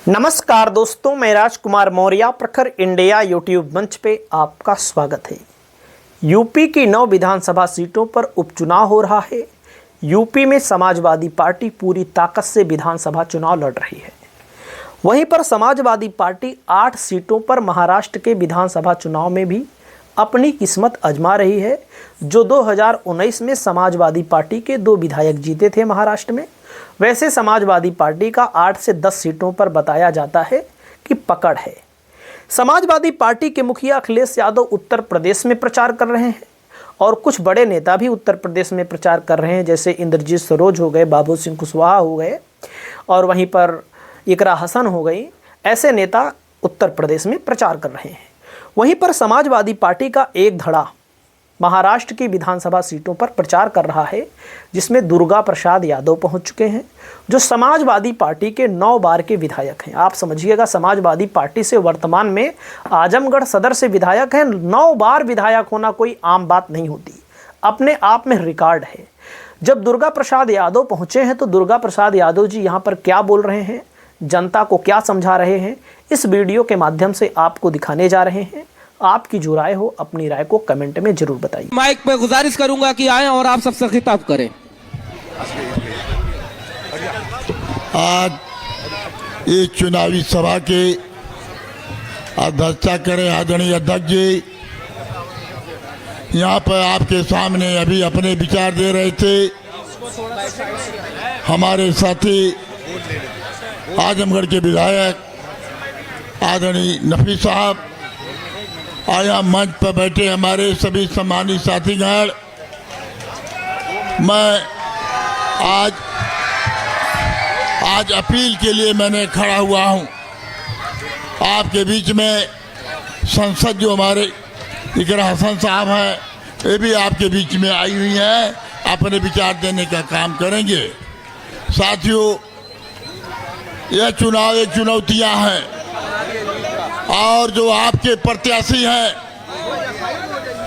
नमस्कार दोस्तों, मैं राजकुमार मौर्य प्रखर इंडिया यूट्यूब मंच पे आपका स्वागत है। यूपी की 9 विधानसभा सीटों पर उपचुनाव हो रहा है। यूपी में समाजवादी पार्टी पूरी ताकत से विधानसभा चुनाव लड़ रही है। वहीं पर समाजवादी पार्टी 8 सीटों पर महाराष्ट्र के विधानसभा चुनाव में भी अपनी किस्मत आजमा रही है। जो 2019 में समाजवादी पार्टी के 2 विधायक जीते थे महाराष्ट्र में, वैसे समाजवादी पार्टी का 8 से 10 सीटों पर बताया जाता है कि पकड़ है। समाजवादी पार्टी के मुखिया अखिलेश यादव उत्तर प्रदेश में प्रचार कर रहे हैं और कुछ बड़े नेता भी उत्तर प्रदेश में प्रचार कर रहे हैं, जैसे इंद्रजीत सरोज हो गए, बाबू सिंह कुशवाहा हो गए और वहीं पर इकरा हसन हो गई। ऐसे नेता उत्तर प्रदेश में प्रचार कर रहे हैं। वहीं पर समाजवादी पार्टी का एक धड़ा महाराष्ट्र की विधानसभा सीटों पर प्रचार कर रहा है, जिसमें दुर्गा प्रसाद यादव पहुंच चुके हैं, जो समाजवादी पार्टी के 9 बार के विधायक हैं। आप समझिएगा, समाजवादी पार्टी से वर्तमान में आजमगढ़ सदर से विधायक हैं। 9 बार विधायक होना कोई आम बात नहीं होती, अपने आप में रिकॉर्ड है। जब दुर्गा प्रसाद यादव पहुंचे हैं तो दुर्गा प्रसाद यादव जी यहाँ पर क्या बोल रहे हैं, जनता को क्या समझा रहे हैं, इस वीडियो के माध्यम से आपको दिखाने जा रहे हैं। आपकी जो राय हो, अपनी राय को कमेंट में जरूर बताइए। माइक पे गुजारिश करूंगा कि आएं और आप सबसे खिताब करें। आज इस चुनावी सभा के अध्यक्षता करें आदरणीय अध्यक्ष जी। यहाँ पर आपके सामने अभी अपने विचार दे रहे थे हमारे साथी आजमगढ़ के विधायक आदरणीय नफी साहब। आया मंच पर बैठे हमारे सभी सम्मानित साथीगण, मैं आज अपील के लिए मैंने खड़ा हुआ हूं। आपके बीच में संसद जो हमारे इकरा हसन साहब हैं, ये भी आपके बीच में आई हुई हैं, अपने विचार देने का काम करेंगे। साथियों, यह चुनाव एक चुनौतियां हैं और जो आपके प्रत्याशी हैं,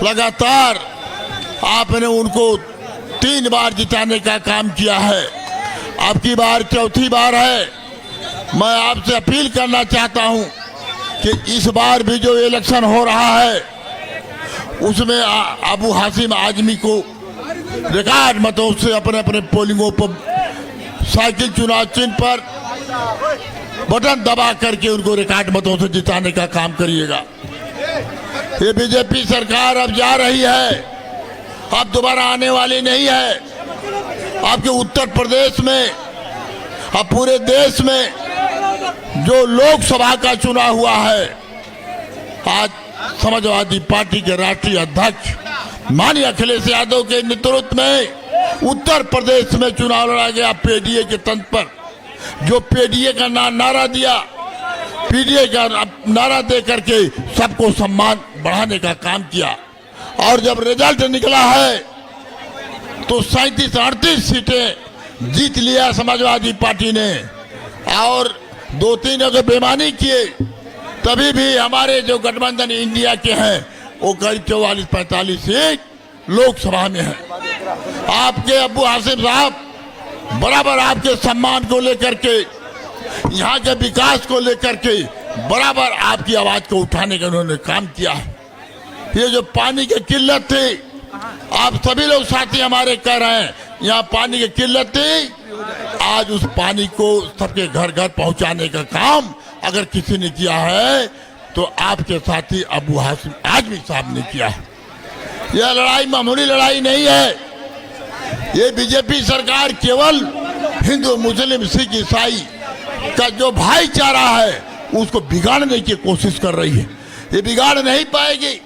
लगातार आपने उनको 3 बार जिताने का काम किया है। अब की बार चौथी बार है। मैं आपसे अपील करना चाहता हूं कि इस बार भी जो इलेक्शन हो रहा है उसमें अबू हासिम आजमी को रिकॉर्ड मतों से अपने अपने पोलिंगों पर साइकिल चुनाव चिन्ह पर बटन दबा करके उनको रिकॉर्ड मतों से जिताने का काम करिएगा। ये बीजेपी सरकार अब जा रही है, अब दोबारा आने वाली नहीं है। आपके उत्तर प्रदेश में, अब पूरे देश में जो लोकसभा का चुनाव हुआ है, आज समाजवादी पार्टी के राष्ट्रीय अध्यक्ष माननीय अखिलेश यादव के नेतृत्व में उत्तर प्रदेश में चुनाव लड़ा गया पीडीए के तंत्र पर। जो पीडीए का नारा दिया, पीडीए का नारा दे करके सबको सम्मान बढ़ाने का काम किया और जब रिजल्ट निकला है तो 37-38 सीटें जीत लिया समाजवादी पार्टी ने और 2-3 अगर बेईमानी किए, तभी भी हमारे जो गठबंधन इंडिया के हैं वो करीब 44-45 सीट लोकसभा में है। आपके अबू हासिम साहब बराबर आपके सम्मान को लेकर के, यहाँ के विकास को लेकर के बराबर आपकी आवाज को उठाने का उन्होंने काम किया है। ये जो पानी की किल्लत थी, आप सभी लोग साथी हमारे कह रहे हैं यहाँ पानी की किल्लत थी, आज उस पानी को सबके घर घर पहुंचाने का काम अगर किसी ने किया है तो आपके साथी अबू हासिम आजमी साहब ने किया है। यह लड़ाई मामूली लड़ाई नहीं है। ये बीजेपी सरकार केवल हिंदू, मुस्लिम, सिख, ईसाई का जो भाईचारा है उसको बिगाड़ने की कोशिश कर रही है। ये बिगाड़ नहीं पाएगी।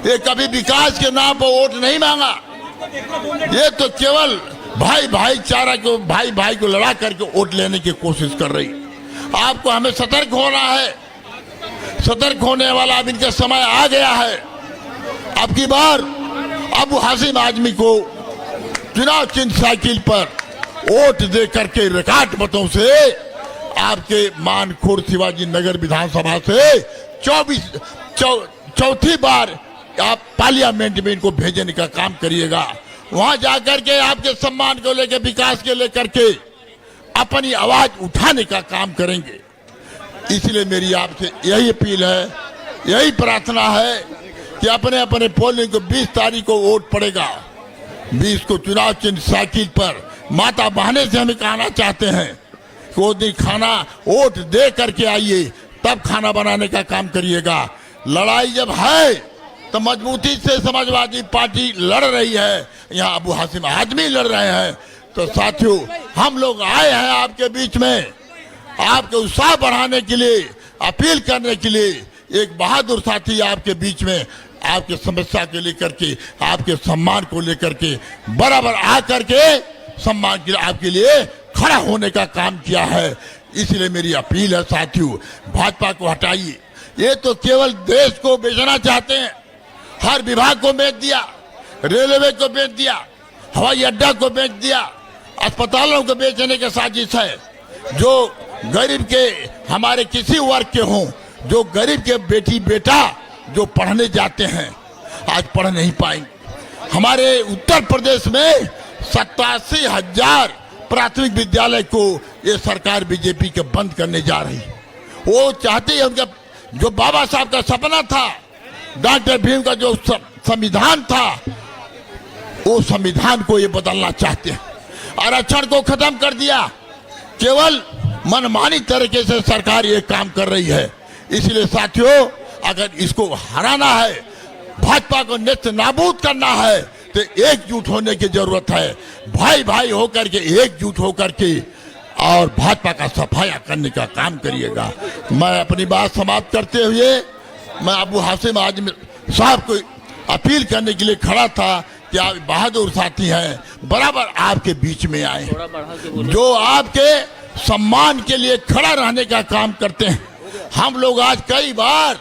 ये कभी विकास के नाम पर वोट नहीं मांगा। ये तो केवल भाईचारा को, भाई को लड़ा करके वोट लेने की कोशिश कर रही है। आपको हमें सतर्क होना है। सतर्क होने वाला अब इनका समय आ गया है। अब की बार अबू हासिम आजमी को चुनाव चिन्ह साइकिल पर वोट दे करके रिकॉर्ड मतों से आपके मानखुर्द शिवाजी नगर विधानसभा से चौथी बार आप पार्लियामेंट में इनको भेजने का काम करिएगा। वहां जाकर के आपके सम्मान को लेकर, विकास के लेकर के अपनी आवाज उठाने का काम करेंगे। इसलिए मेरी आपसे यही अपील है, यही प्रार्थना है कि अपने अपने पोलिंग को 20 तारीख को वोट पड़ेगा। 20 को चुनाव चिन्ह साइकिल पर माता बहने से हमें कहना चाहते हैं कि वो दिन खाना वोट दे करके आइए, तब खाना बनाने का काम करिएगा। लड़ाई जब है तो मजबूती से समाजवादी पार्टी लड़ रही है, यहाँ अबू हाशिम आदमी लड़ रहे हैं। तो साथियों, हम लोग आए हैं आपके बीच में आपके उत्साह बढ़ाने के लिए, अपील करने के लिए। एक बहादुर साथी आपके बीच में आपके समस्या को लेकर के, आपके सम्मान को लेकर के बराबर आकर के सम्मान के आपके लिए खड़ा होने का काम किया है। इसलिए मेरी अपील है साथियों, भाजपा को हटाइए। ये तो केवल देश को बेचना चाहते हैं, हर विभाग को बेच दिया, रेलवे को बेच दिया, हवाई अड्डा को बेच दिया, अस्पतालों को बेचने की साजिश है। जो गरीब के हमारे किसी वर्ग के हों, जो गरीब के बेटी बेटा जो पढ़ने जाते हैं आज पढ़ नहीं पाएंगे। हमारे उत्तर प्रदेश में 87,000 प्राथमिक विद्यालय को ये सरकार बीजेपी के बंद करने जा रही है। वो चाहते हैं उनका जो बाबा साहब का सपना था, डॉक्टर भीम का जो संविधान था, वो संविधान को ये बदलना चाहते हैं। आरक्षण को खत्म कर दिया, केवल मनमानी तरीके से सरकार ये काम कर रही है। इसलिए साथियों, अगर इसको हराना है, भाजपा को नेस्त नाबूद करना है, तो एकजुट होने की जरूरत है। भाई भाई होकर के एकजुट होकर के और भाजपा का सफाया करने का काम करिएगा। मैं अपनी बात समाप्त करते हुए मैं अबू हाशिम आजमी साहब को अपील करने के लिए खड़ा था कि आप बहादुर साथी हैं, बराबर आपके बीच में आए, जो आपके सम्मान के लिए खड़ा रहने का काम करते हैं। हम लोग आज कई बार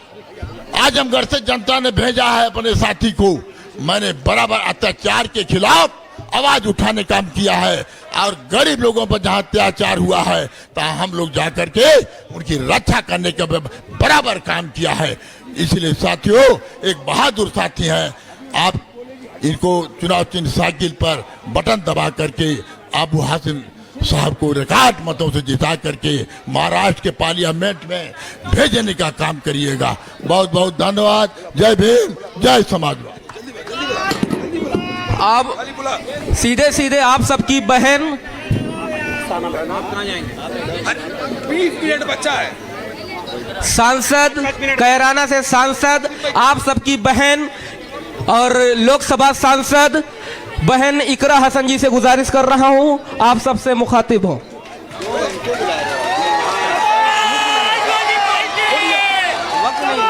आजमगढ़ से जनता ने भेजा है अपने साथी को, मैंने बराबर अत्याचार के खिलाफ आवाज उठाने काम किया है और गरीब लोगों पर जहां अत्याचार हुआ है तो हम लोग जाकर के उनकी रक्षा करने का बराबर काम किया है। इसलिए साथियों, एक बहादुर साथी हैं आप, इनको चुनाव चिन्ह साइकिल पर बटन दबा करके अबू हाशिम साहब को रिकॉर्ड मतों से जिता करके महाराष्ट्र के पार्लियामेंट में भेजने का काम करिएगा। बहुत बहुत धन्यवाद। जय भीम, जय समाजवाद। अब सीधे सीधे आप सबकी बहन 20 मिनट बचा है। सांसद कैराना से सांसद आप सबकी बहन और लोकसभा सांसद बहन इकरा हसन जी से गुजारिश कर रहा हूं, आप सबसे मुखातिब हो। वक्त नहीं।